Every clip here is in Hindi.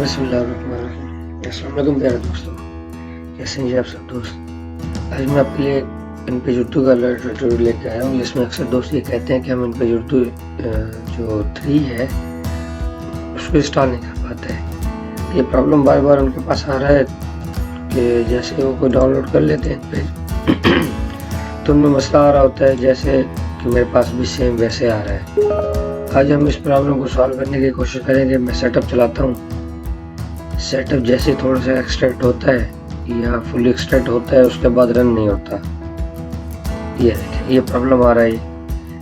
बिस्मिल्लाहिर्रहमानिर्रहीम। अस्सलाम वालेकुम प्यारे दोस्तों, कैसे हैं जी आप सब दोस्त। आज मैं आपके लिए इन पेज उर्दू का ट्यूटोरियल लेकर आया हूँ, जिसमें अक्सर दोस्त ये कहते हैं कि हम इन पेज उर्दू जो 3 है उसको इंस्टॉल नहीं कर पाते हैं। ये प्रॉब्लम बार बार उनके पास आ रहा है कि जैसे वो कोई डाउनलोड कर लेते हैं पेज तो उनमें मसला आ रहा होता है, जैसे कि मेरे पास भी सेम वैसे आ रहा है। आज हम इस प्रॉब्लम को सॉल्व करने की कोशिश करेंगे। मैं सेटअप चलाता हूँ। सेटअप जैसे थोड़ा सा एक्सट्रैक्ट होता है या फुली एक्सट्रैक्ट होता है, उसके बाद रन नहीं होता। ये देखिए, ये प्रॉब्लम आ रहा है।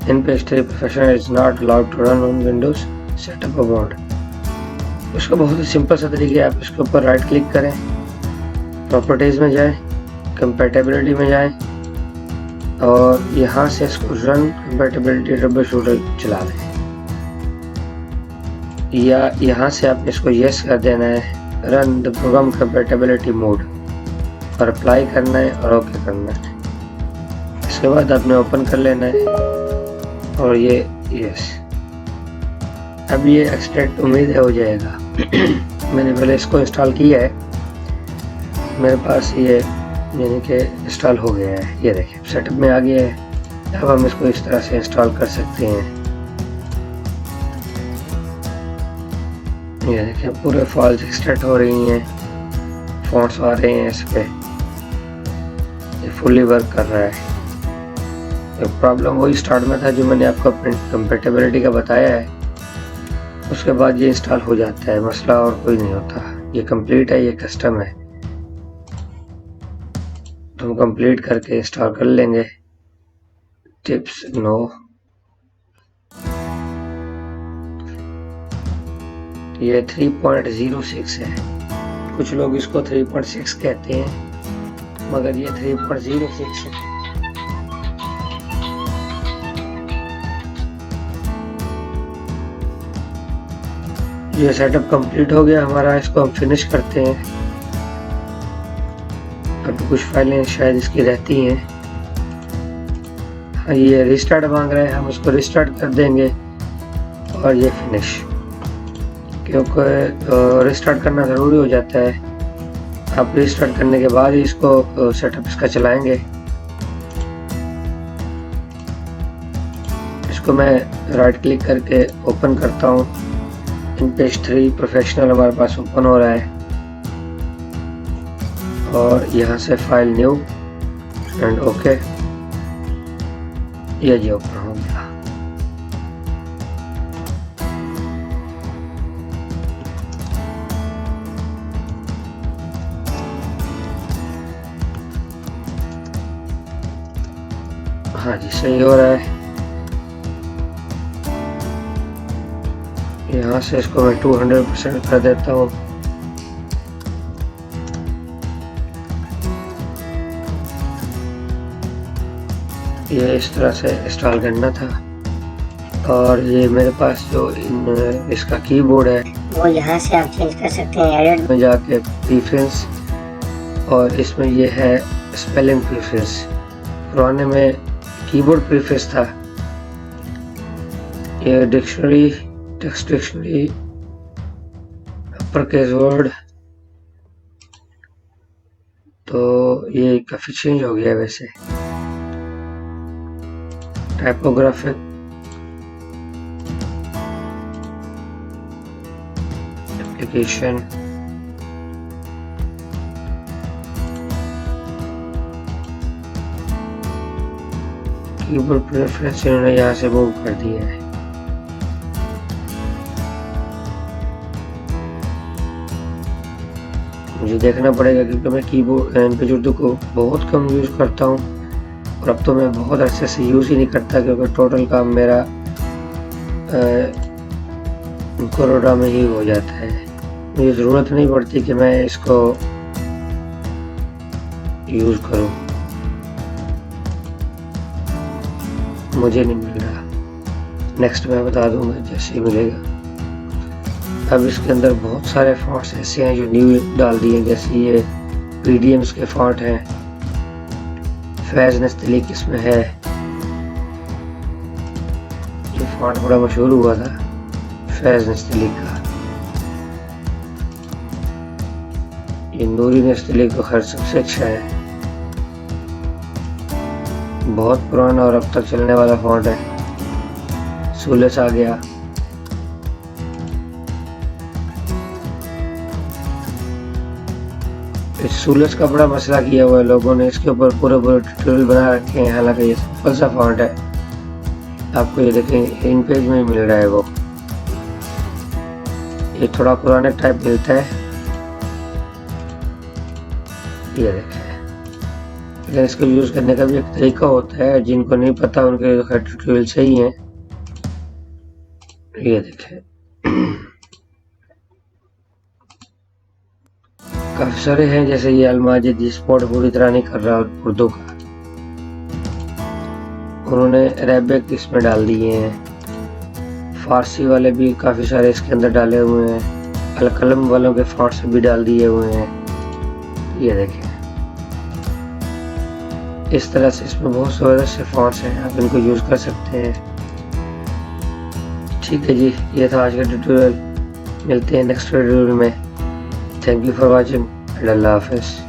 InPage3 Professional is not allowed to run on Windows setup about. उसका बहुत ही सिंपल सा तरीका है। आप इसके ऊपर राइट क्लिक करें, प्रॉपर्टीज में जाएं, कंपैटिबिलिटी में जाएं और यहाँ से इसको रन कंपैटिबिलिटी ट्रबल शूटर चला दें, या यहाँ से आपने इसको यस कर देना है, run the program compatibility mode पर अप्लाई करना है और ओके करना है। इसके बाद आपने ओपन कर लेना है और ये यस। अब ये एक्सट्रैक्ट उम्मीद है हो जाएगा। मैंने पहले इसको इंस्टॉल किया है, मेरे पास ये यानी कि इंस्टॉल हो गया है। ये देखिए सेटअप में आ गया है। अब हम इसको इस तरह से इंस्टॉल कर सकते हैं। ये देखिए पूरे फाइल्स एक्सट्रैक्ट हो रही हैं, फॉन्ट्स आ रहे हैं इस पे, ये फुली वर्क कर रहा है। प्रॉब्लम वही स्टार्ट में था जो मैंने आपको कंपैटिबिलिटी का बताया है, उसके बाद ये इंस्टॉल हो जाता है, मसला और कोई नहीं होता। ये कंप्लीट है, ये कस्टम है, तो हम कंप्लीट करके इंस्टॉल कर लेंगे। टिप्स नो, ये 3.06 है। कुछ लोग इसको 3.6 कहते हैं, मगर ये 3.06 है। ये सेटअप कंप्लीट हो गया हमारा। इसको हम फिनिश करते हैं। अब कुछ फाइलें शायद इसकी रहती हैं। हाँ, ये रिस्टार्ट मांग रहा है, हम इसको रिस्टार्ट कर देंगे और ये फिनिश, क्योंकि रिस्टार्ट करना ज़रूरी हो जाता है। आप रिस्टार्ट करने के बाद ही इसको सेटअप इसका चलाएंगे। इसको मैं राइट क्लिक करके ओपन करता हूँ। InPage3 प्रोफेशनल हमारे पास ओपन हो रहा है और यहाँ से फाइल न्यू एंड ओके, ये जी ओपन हो गया। हाँ जी, सही हो रहा है। यहाँ से इसको मैं 200% कर देता हूँ। ये इस तरह से इंस्टॉल करना था। और ये मेरे पास जो इसका कीबोर्ड है वो यहाँ से आप चेंज कर सकते हैं एडिट में जाके प्रीफरेंस, और इसमें ये है स्पेलिंग प्रीफरेंस। पुराने में कीबोर्ड प्रीफरेंस था। ये dictionary, text dictionary, upper case word, तो ये काफ़ी चेंज हो गया है वैसे। टाइपोग्राफिक, एप्लीकेशन, कीबोर्ड प्रेफरेंस इन्होंने यहाँ से मूव कर दिया है। मुझे देखना पड़ेगा क्योंकि मैं कीबोर्ड InPage उर्दू को बहुत कम यूज़ करता हूँ, और अब तो मैं बहुत अच्छे से यूज़ ही नहीं करता क्योंकि टोटल काम मेरा कोरोडा में ही हो जाता है। मुझे ज़रूरत नहीं पड़ती कि मैं इसको यूज़ करूँ, मुझे नहीं मिल रहा। नेक्स्ट मैं बता दूंगा जैसे ही मिलेगा। अब इसके अंदर बहुत सारे फॉन्ट्स ऐसे हैं जो न्यू डाल दिए, जैसे ये PDMs के फॉन्ट हैं, फैज़ नस्तलीक इसमें है। ये फॉन्ट बड़ा मशहूर हुआ था, फैज़ नस्तलीक का। ये नूरी नेस्ले का खैर सबसे अच्छा है, बहुत पुराना और अब तक चलने वाला फॉन्ट है। सूलस आ गया, इस सूलस का बड़ा मसला किया हुआ है लोगों ने, इसके ऊपर पूरे ट्यूटोरियल बना रखे हैं। हालांकि ये सिंपल सा फॉन्ट है, आपको ये देखें इन पेज में ही मिल रहा है। वो ये थोड़ा पुराने टाइप मिलता है, ये देखें। लेकिन इसको यूज करने का भी एक तरीका होता है, जिनको नहीं पता उनके ट्यूटोरियल सही है। ये देखें काफी सारे हैं, जैसे ये अलमाजिद स्पॉट पूरी तरह नहीं कर रहा उर्दू का, उन्होंने अरेबिक इसमें डाल दिए हैं। फारसी वाले भी काफी सारे इसके अंदर डाले हुए हैं, अलकलम वालों के फॉन्ट्स भी डाल दिए हुए हैं। ये देखें, इस तरह से इसमें बहुत ज़बरदस्त से फॉन्ट्स हैं, आप इनको यूज कर सकते हैं। ठीक है जी, ये था आज का ट्यूटोरियल। मिलते हैं नेक्स्ट ट्यूटोरियल में। Thank you for watching and अल्लाह हाफिज़।